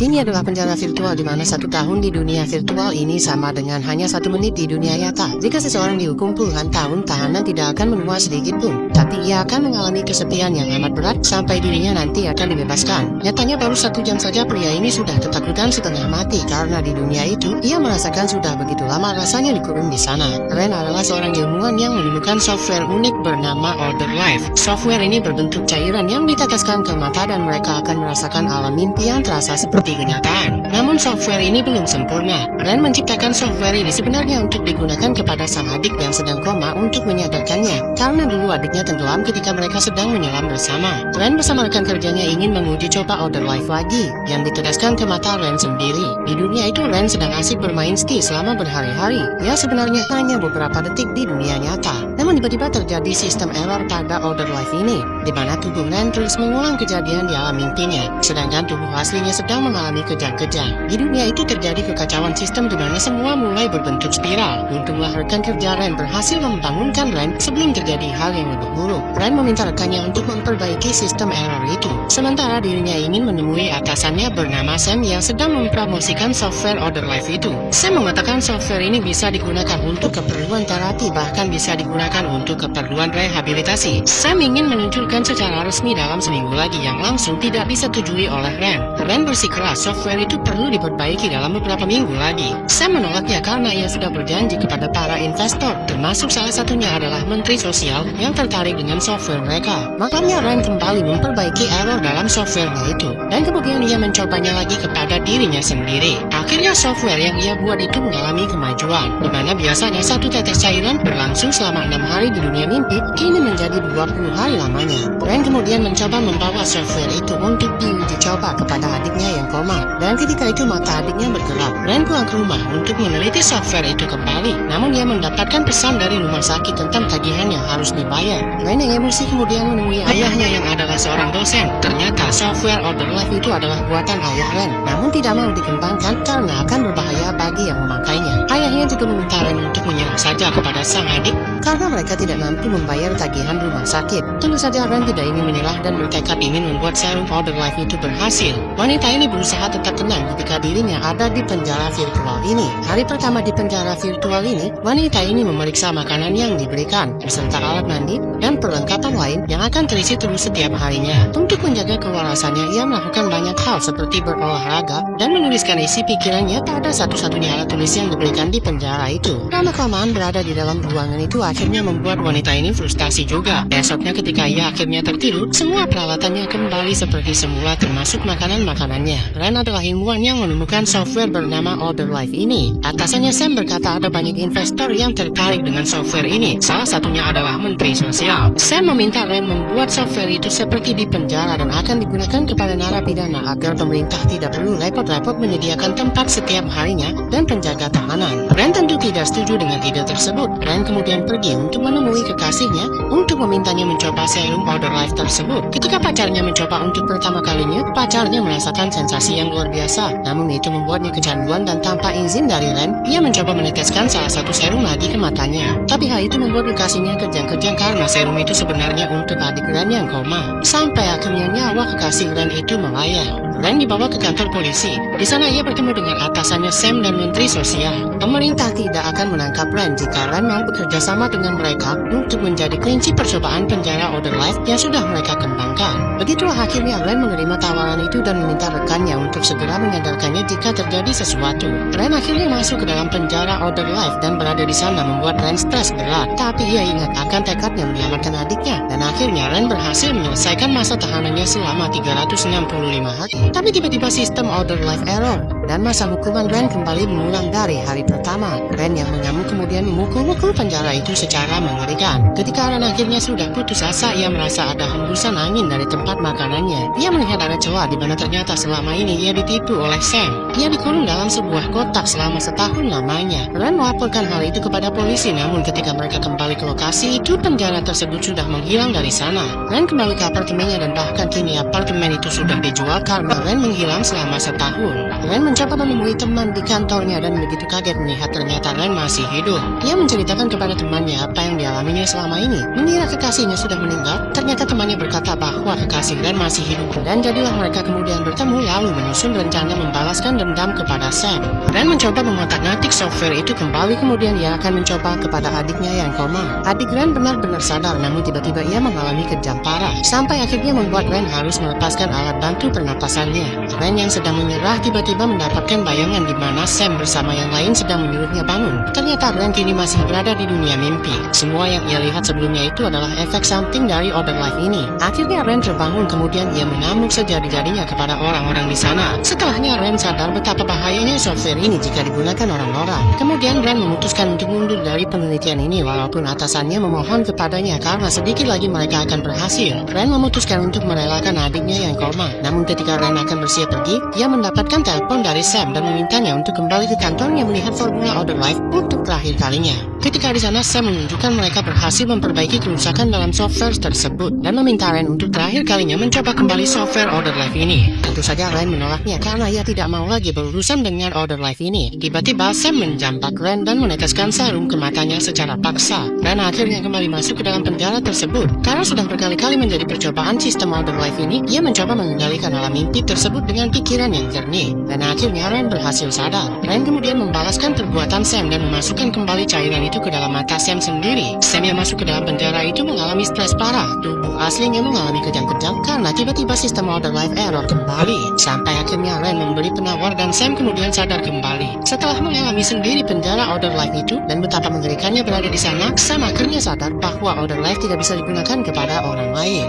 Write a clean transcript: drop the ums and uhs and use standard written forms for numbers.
Ini adalah penjara virtual di mana 1 tahun di dunia virtual ini sama dengan hanya 1 menit di dunia nyata. Jika seseorang dihukum puluhan tahun, tahanan tidak akan menua sedikit pun, tapi ia akan mengalami kesepian yang amat berat sampai dirinya nanti akan dibebaskan. Nyatanya baru 1 jam saja pria ini sudah ketakutan setengah mati karena di dunia itu ia merasakan sudah begitu lama rasanya dikurung di sana. Ren adalah seorang ilmuwan yang menemukan software unik bernama Other Life. Software ini berbentuk cairan yang diteteskan ke mata dan mereka akan merasakan alam mimpi yang terasa seperti kenyataan. Namun software ini belum sempurna. Ren menciptakan software ini sebenarnya untuk digunakan kepada sang adik yang sedang koma untuk menyadarkannya, karena dulu adiknya tenggelam ketika mereka sedang menyelam bersama. Ren bersama rekan kerjanya ingin menguji coba Other Life lagi, yang diteteskan ke mata Ren sendiri. Di dunia itu Ren sedang asik bermain ski selama berhari-hari. Ya sebenarnya hanya beberapa detik di dunia nyata. Namun tiba-tiba terjadi sistem error pada Other Life ini, di mana tubuh Ren terus mengulang kejadian di alam mimpinya, sedangkan tubuh aslinya sedang mengalami kejang-kejang. Di dunia itu terjadi kekacauan sistem di mana semua mulai berbentuk spiral. Untunglah rekan kerja Ren berhasil membangunkan Ren sebelum terjadi hal yang lebih buruk. Ren meminta rekannya untuk memperbaiki sistem error itu, sementara dirinya ingin menemui atasannya bernama Sam yang sedang mempromosikan software Other Life itu. Sam mengatakan software ini bisa digunakan untuk keperluan terapi, bahkan bisa digunakan untuk keperluan rehabilitasi. Sam ingin menunjukkan secara resmi dalam seminggu lagi yang langsung tidak disetujui oleh Ren. Ren bersikeras software itu perlu diperbaiki dalam beberapa minggu lagi. Sam menolaknya karena ia sudah berjanji kepada para investor, termasuk salah satunya adalah Menteri Sosial yang tertarik dengan software mereka. Makanya Ren kembali memperbaiki error dalam softwarenya itu, dan kemudian ia mencobanya lagi kepada dirinya sendiri. Akhirnya software yang ia buat itu mengalami kemajuan, di mana biasanya 1 tetes cairan berlangsung selama 6 hari di dunia mimpi, kini menjadi 20 hari lamanya. Ren kemudian mencoba membawa software itu untuk diuji coba kepada adiknya yang koma, dan ketika itu mata adiknya bergerak. Ren pulang ke rumah untuk meneliti software itu kembali, namun ia mendapatkan pesan dari rumah sakit tentang tagihan yang harus dibayar. Ren yang emosi kemudian menemui ayahnya yang adalah seorang dosen. Ternyata software Other Life itu adalah buatan ayah Ren, namun tidak mau dikembangkan karena akan berbahaya bagi yang memakainya. Ayahnya juga meminta Ren untuk menyerah saja kepada sang adik karena mereka tidak mampu membayar tagihan rumah sakit. Tentu saja Ren tidak ingin menyerah dan bertekad ingin membuat serum Other Life itu berhasil. Wanita ini berusaha tetap tenang ketika dirinya ada di penjara virtual ini. Hari pertama di penjara virtual ini, wanita ini memeriksa makanan yang diberikan, beserta alat mandi dan perlengkapan lain yang akan terisi terus setiap harinya. Untuk menjaga kewarasannya, ia melakukan banyak hal seperti berolahraga dan menuliskan isi pikirannya pada satu-satunya alat tulis yang diberikan di penjara itu. Lama-kelamaan berada di dalam ruangan itu akhirnya membuat wanita ini frustasi juga. Esoknya ketika ia akhirnya tertidur, semua peralatannya kembali seperti semula termasuk makanan-makanannya. Ren adalah ilmuwan yang menemukan software bernama Other Life ini. Atasannya Sam berkata ada banyak investor yang tertarik dengan software ini. Salah satunya adalah Menteri Sosial. Sam meminta Ren membuat software itu seperti di penjara dan akan digunakan kepada narapidana agar pemerintah tidak perlu repot-repot menyediakan tempat setiap harinya dan penjaga tahanan. Ren tentu tidak setuju dengan ide tersebut. Ren kemudian pergi untuk menemui kekasihnya untuk memintanya mencoba serum Other Life tersebut. Ketika pacarnya mencoba untuk pertama kalinya, pacarnya merasakan sensasi yang luar biasa. Namun itu membuatnya kecanduan dan tanpa izin dari Ren, ia mencoba meneteskan salah satu serum lagi ke matanya. Tapi hal itu membuat kekasihnya kejang-kejang karena serum itu sebenarnya untuk adik Ren yang koma. Sampai akhirnya nyawa kekasih Ren itu melayang. Ren dibawa ke kantor polisi. Di sana ia bertemu dengan atasannya Sam dan Menteri Sosial. Pemerintah tidak akan menangkap Ren jika Ren mau bekerja sama dengan mereka untuk menjadi kelinci percobaan penjara Other Life yang sudah mereka kembangkan. Begitulah akhirnya Ren menerima tawaran itu dan meminta rekannya untuk segera menyadarkannya jika terjadi sesuatu. Ren akhirnya masuk ke dalam penjara Other Life dan berada di sana membuat Ren stres berat. Tapi ia ingat akan tekadnya menyelamatkan adiknya, dan akhirnya Ren berhasil menyelesaikan masa tahanannya selama 365 hari. Tapi tiba-tiba sistem Other Life error, dan masa hukuman Ren kembali mengulang dari hari pertama. Ren yang mengamuk kemudian memukul-mukul penjara itu secara mengerikan. Ketika Ren akhirnya sudah putus asa, ia merasa ada hembusan angin dari tempat makanannya. Ia melihat ada celah di mana ternyata selama ini ia ditipu oleh Sam. Ia dikurung dalam sebuah kotak selama setahun lamanya. Ren melaporkan hal itu kepada polisi, namun ketika mereka kembali ke lokasi itu, penjara tersebut sudah menghilang dari sana. Ren kembali ke apartemennya dan bahkan kini apartemen itu sudah dijual karena Ren menghilang selama setahun. Ren mencoba menemui teman di kantornya dan begitu kaget melihat ternyata Ren masih hidup. Ia menceritakan kepada temannya apa yang dialaminya selama ini. Mengira kekasihnya sudah meninggal, ternyata temannya berkata bahwa kekasih Ren masih hidup. Dan jadilah mereka kemudian bertemu lalu menyusun rencana membalaskan dendam kepada Sam. Ren mencoba mengotak-ngatik software itu kembali, kemudian ia akan mencoba kepada adiknya yang koma. Adik Ren benar-benar sadar, namun tiba-tiba ia mengalami kejang parah, sampai akhirnya membuat Ren harus melepaskan alat bantu pernapasannya. Ren yang sedang menyerah tiba-tiba mendapatkan bayangan di mana Sam bersama yang lain sedang menyuruhnya bangun. Ternyata Ren kini masih berada di dunia mimpi. Semua yang ia lihat sebelumnya itu adalah efek samping dari Other Life ini. Akhirnya Ren terbangun, kemudian ia mengamuk sejadi-jadinya kepada orang-orang di sana. Setelahnya Ren sadar betapa bahayanya software ini jika digunakan orang-orang. Kemudian Ren memutuskan untuk mundur dari penelitian ini walaupun atasannya memohon kepadanya karena sedikit lagi mereka akan berhasil. Ren memutuskan untuk merelakan adiknya yang koma. Namun ketika Ren akan bersiap pergi, ia mendapatkan telepon dari Sam dan memintanya untuk kembali ke kantornya melihat formula Other Life untuk terakhir kalinya. Ketika di sana, Sam menunjukkan mereka berhasil memperbaiki kerusakan dalam software tersebut dan meminta Ren untuk terakhir kalinya mencoba kembali software Other Life ini. Tentu saja Ren menolaknya karena ia tidak mau lagi berurusan dengan Other Life ini. Tiba-tiba Sam menjambak Ren dan meneteskan serum ke matanya secara paksa. Ren akhirnya kembali masuk ke dalam penjara tersebut. Karena sudah berkali-kali menjadi percobaan sistem Other Life ini, ia mencoba mengendalikan alam mimpi tersebut dengan pikiran yang jernih. Dan akhirnya Ren berhasil sadar. Ren kemudian membalaskan perbuatan Sam dan memasukkan kembali cairan itu ke dalam mata Sam sendiri. Sam yang masuk ke dalam penjara itu mengalami stres parah. Tubuh aslinya mengalami kejang-kejang karena tiba-tiba sistem Other Life error kembali. Sampai akhirnya Ren memberi penawar dan Sam kemudian sadar kembali. Setelah mengalami sendiri penjara Other Life itu dan betapa mengerikannya berada di sana, Sam akhirnya sadar bahwa Other Life tidak bisa digunakan kepada orang lain.